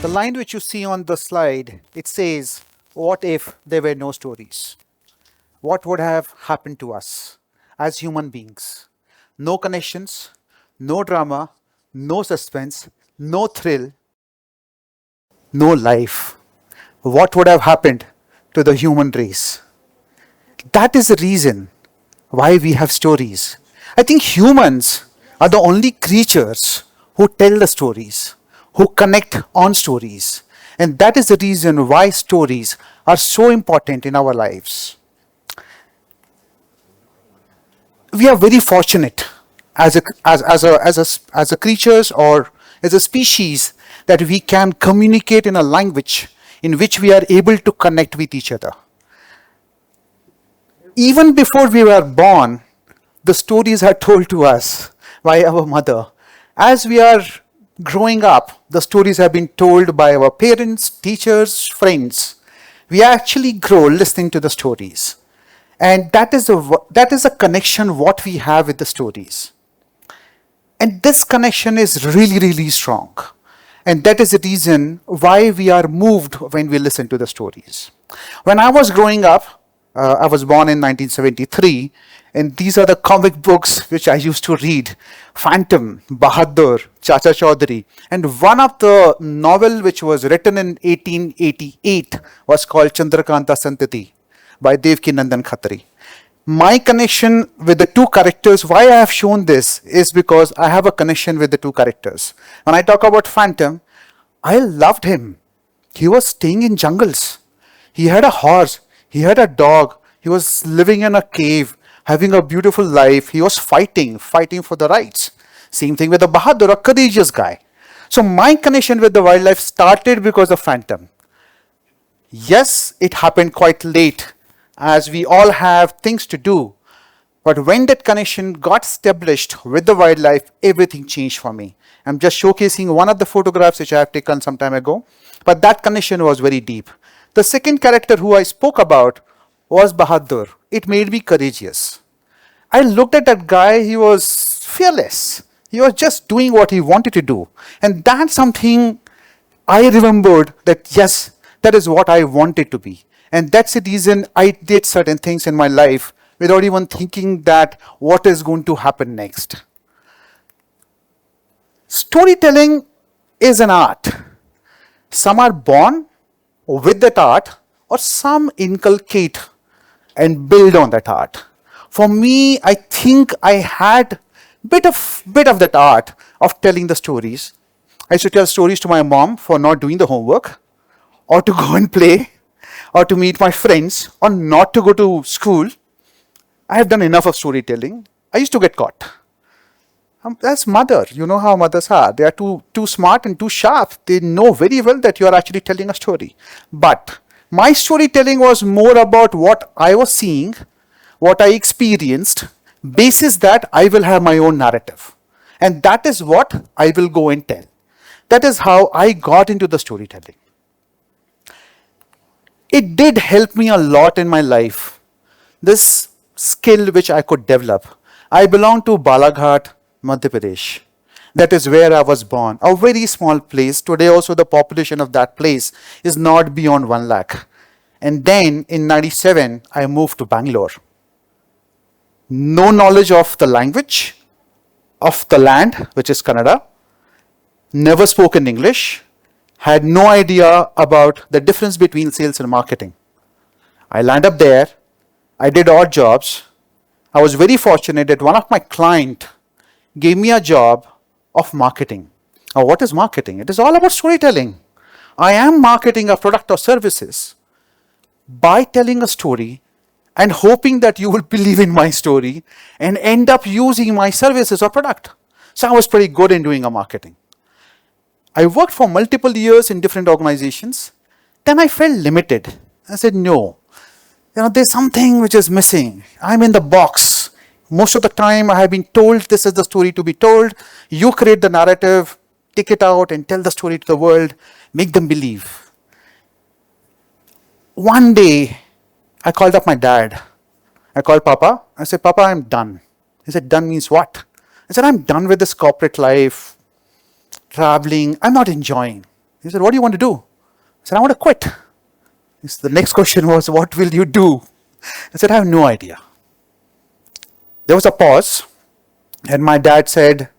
The line which you see on the slide, it says, what if there were no stories? What would have happened to us as human beings? No connections, no drama, no suspense, no thrill, no life. What would have happened to the human race? That is the reason why we have stories. I think humans are the only creatures who tell the stories, who connect on stories. And that is the reason why stories are so important in our lives. We are very fortunate as a creatures or as a species that we can communicate in a language in which we are able to connect with each other. Even before we were born, the stories are told to us by our mother. As we are growing up, the stories have been told by our parents, teachers, friends. We actually grow listening to the stories. And that is a connection what we have with the stories. And this connection is really, really strong. And that is the reason why we are moved when we listen to the stories. When I was growing up, I was born in 1973, and these are the comic books which I used to read. Phantom, Bahadur, Chacha Chaudhary. And one of the novel which was written in 1888 was called Chandrakanta Santati by Devki Nandan Khatri. My connection with the two characters, why I have shown this, is because I have a connection with the two characters. When I talk about Phantom, I loved him. He was staying in jungles. He had a horse. He had a dog. He was living in a cave, having a beautiful life. He was fighting for the rights. Same thing with the Bahadur, a courageous guy. So my connection with the wildlife started because of Phantom. Yes, it happened quite late, as we all have things to do. But when that connection got established with the wildlife, everything changed for me. I'm just showcasing one of the photographs which I have taken some time ago. But that connection was very deep. The second character who I spoke about was Bahadur. It made me courageous. I looked at that guy, he was fearless. He was just doing what he wanted to do. And that's something I remembered that, yes, that is what I wanted to be. And that's the reason I did certain things in my life without even thinking that what is going to happen next. Storytelling is an art. Some are born with that art, or some inculcate and build on that art. For me, I think I had bit of that art of telling the stories. I used to tell stories to my mom for not doing the homework, or to go and play, or to meet my friends, or not to go to school. I have done enough of storytelling. I used to get caught. That's mother. You know how mothers are. They are too smart and too sharp. They know very well that you are actually telling a story. But my storytelling was more about what I was seeing, what I experienced. Basis that I will have my own narrative. And that is what I will go and tell. That is how I got into the storytelling. It did help me a lot in my life. This skill which I could develop. I belong to Balaghat, Madhya Pradesh. That is where I was born. A very small place. Today also the population of that place is not beyond 1 lakh. And then in 97, I moved to Bangalore. No knowledge of the language, of the land, which is Kannada. Never spoken English. Had no idea about the difference between sales and marketing. I landed up there. I did odd jobs. I was very fortunate that one of my clients gave me a job of marketing. Now, what is marketing? It is all about storytelling. I am marketing a product or services by telling a story and hoping that you will believe in my story and end up using my services or product. So I was pretty good in doing a marketing. I worked for multiple years in different organizations. Then I felt limited. I said, no, there's something which is missing. I'm in the box. Most of the time I have been told this is the story to be told. You create the narrative, take it out and tell the story to the world, make them believe. One day, I called up my dad. I called Papa. I said, Papa, I'm done. He said, done means what? I said, I'm done with this corporate life, traveling. I'm not enjoying. He said, what do you want to do? I said, I want to quit. The next question was, what will you do? I said, I have no idea. There was a pause, and my dad said,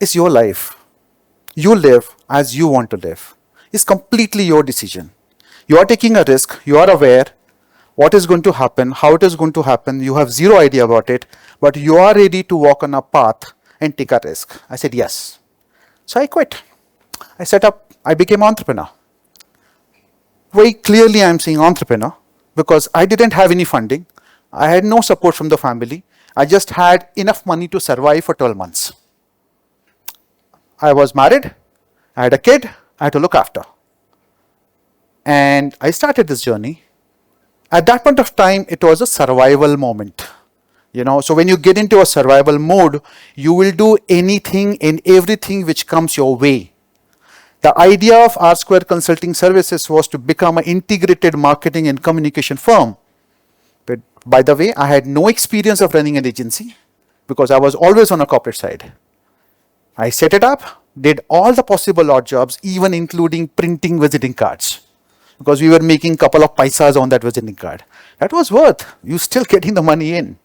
it's your life. You live as you want to live. It's completely your decision. You are taking a risk. You are aware what is going to happen, how it is going to happen. You have zero idea about it, but you are ready to walk on a path and take a risk. I said, yes. So I quit. I became an entrepreneur. Very clearly, I'm saying entrepreneur because I didn't have any funding. I had no support from the family. I just had enough money to survive for 12 months. I was married. I had a kid. I had to look after. And I started this journey. At that point of time, it was a survival moment. So when you get into a survival mode, you will do anything and everything which comes your way. The idea of R Square Consulting Services was to become an integrated marketing and communication firm. But by the way, I had no experience of running an agency because I was always on a corporate side. I set it up, did all the possible odd jobs, even including printing visiting cards, because we were making a couple of paisas on that visiting card. That was worth. You still getting the money in.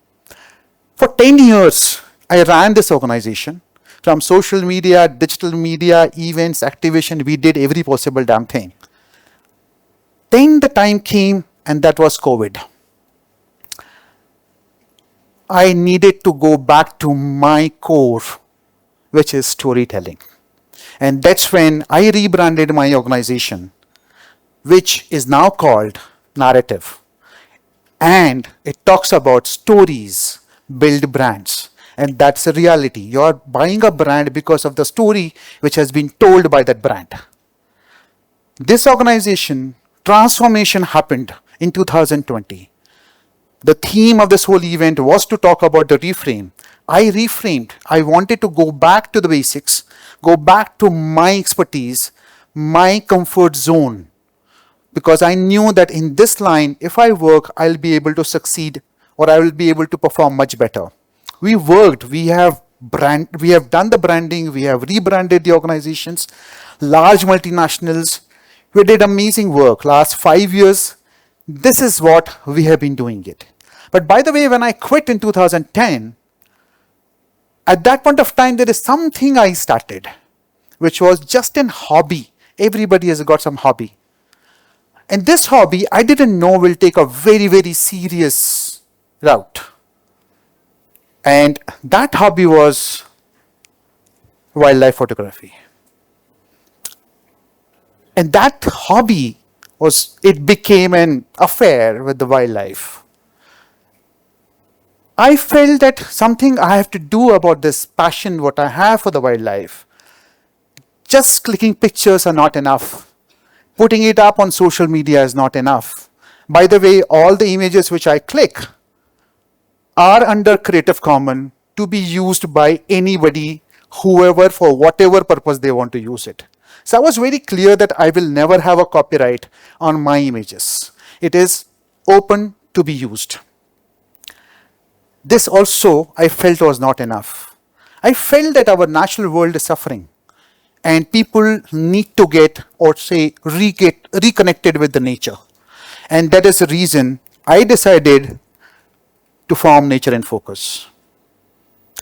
For 10 years, I ran this organization. From social media, digital media, events, activation, we did every possible damn thing. Then the time came, and that was COVID. I needed to go back to my core, which is storytelling. And that's when I rebranded my organization, which is now called Narrative. And it talks about stories build brands. And that's a reality. You're buying a brand because of the story which has been told by that brand. This organization, transformation happened in 2020. The theme of this whole event was to talk about the reframe. I reframed. I wanted to go back to the basics, go back to my expertise, my comfort zone. Because I knew that in this line, if I work, I'll be able to succeed or I will be able to perform much better. We worked, we have done the branding, we have rebranded the organizations, large multinationals. We did amazing work. Last 5 years, this is what we have been doing it. But by the way, when I quit in 2010, at that point of time, there is something I started, which was just an hobby. Everybody has got some hobby. And this hobby, I didn't know will take a very, very serious route. And that hobby was wildlife photography. And that hobby it became an affair with the wildlife. I felt that something I have to do about this passion, what I have for the wildlife. Just clicking pictures are not enough. Putting it up on social media is not enough. By the way, all the images which I click are under Creative Commons to be used by anybody, whoever, for whatever purpose they want to use it. So I was very clear that I will never have a copyright on my images. It is open to be used. This also I felt was not enough. I felt that our natural world is suffering and people need to get reconnected with the nature. And that is the reason I decided to form Nature in Focus.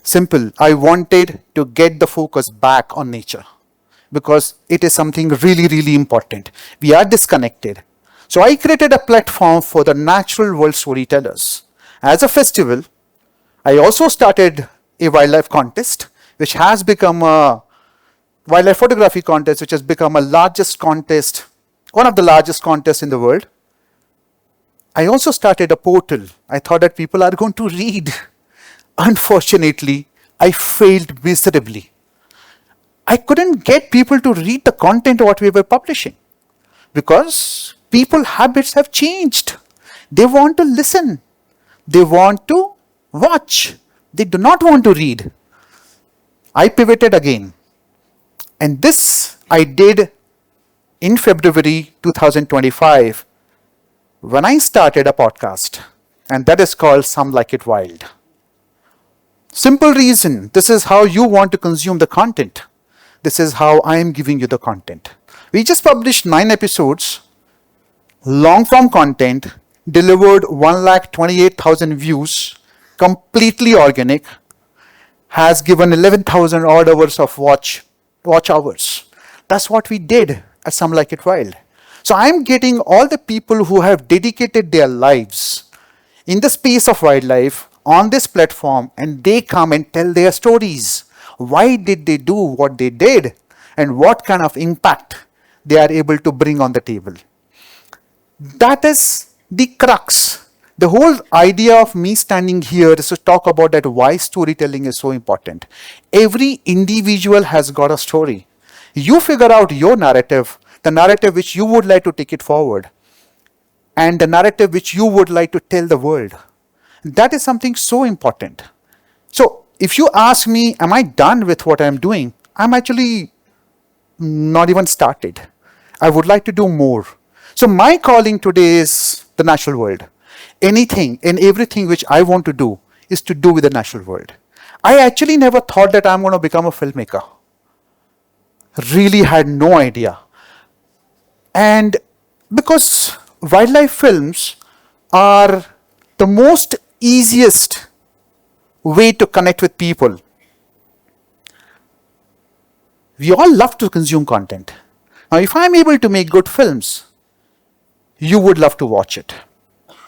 Simple. I wanted to get the focus back on nature because it is something really, really important. We are disconnected. So I created a platform for the natural world storytellers. As a festival, I also started a wildlife contest, which has become a wildlife photography contest, which has become one of the largest contests in the world. I also started a portal. I thought that people are going to read. Unfortunately, I failed miserably. I couldn't get people to read the content of what we were publishing because people's habits have changed. They want to listen. They want to watch. They do not want to read. I pivoted again. And this I did in February 2025 when I started a podcast, and that is called Some Like It Wild. Simple reason, this is how you want to consume the content. This is how I am giving you the content. We just published 9 episodes, long form content, delivered 128,000 views, completely organic, has given 11,000 odd hours of watch hours. That's what we did at Some Like It Wild. So I'm getting all the people who have dedicated their lives in the space of wildlife on this platform, and they come and tell their stories. Why did they do what they did, and what kind of impact they are able to bring on the table? That is the crux. The whole idea of me standing here is to talk about that why storytelling is so important. Every individual has got a story. You figure out your narrative, the narrative which you would like to take it forward, and the narrative which you would like to tell the world. That is something so important. So if you ask me, am I done with what I'm doing? I'm actually not even started. I would like to do more. So my calling today is the natural world. Anything and everything which I want to do is to do with the natural world. I actually never thought that I'm going to become a filmmaker. Really had no idea. And because wildlife films are the most easiest way to connect with people. We all love to consume content. Now, if I'm able to make good films, you would love to watch it.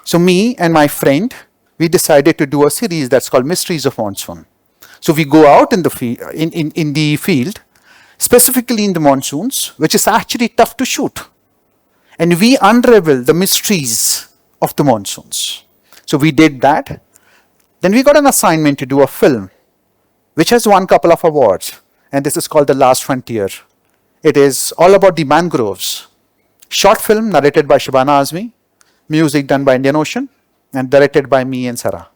So me and my friend, we decided to do a series that's called Mysteries of Monsoon. So we go out in the field, specifically in the monsoons, which is actually tough to shoot. And we unravel the mysteries of the monsoons. So we did that. Then we got an assignment to do a film, which has won a couple of awards. And this is called The Last Frontier. It is all about the mangroves. Short film narrated by Shabana Azmi, music done by Indian Ocean, and directed by me and Sarah.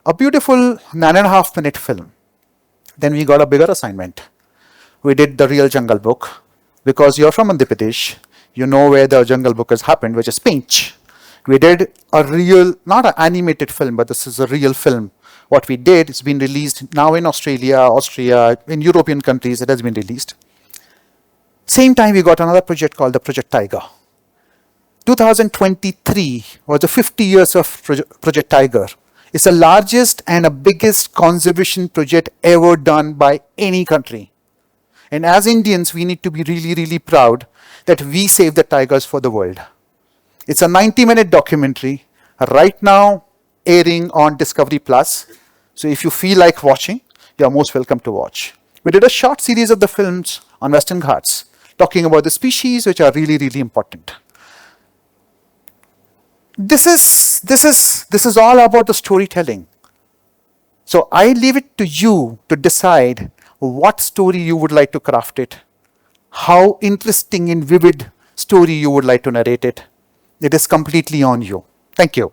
A beautiful 9.5-minute film. Then we got a bigger assignment. We did the real Jungle Book. Because you're from Madhya Pradesh, you know where the Jungle Book has happened, which is Peach. We did a real, not an animated film, but this is a real film. What we did, it's been released now in Australia, Austria, in European countries, it has been released. Same time, we got another project called the Project Tiger. 2023 was the 50 years of Project Tiger. It's the largest and the biggest conservation project ever done by any country. And as Indians, we need to be really, really proud that we save the tigers for the world. It's a 90-minute documentary right now airing on Discovery Plus. So if you feel like watching, you're most welcome to watch. We did a short series of the films on Western Ghats, talking about the species which are really, really important. This is all about the storytelling. So I leave it to you to decide what story you would like to craft it, how interesting and vivid story you would like to narrate it. It is completely on you. Thank you.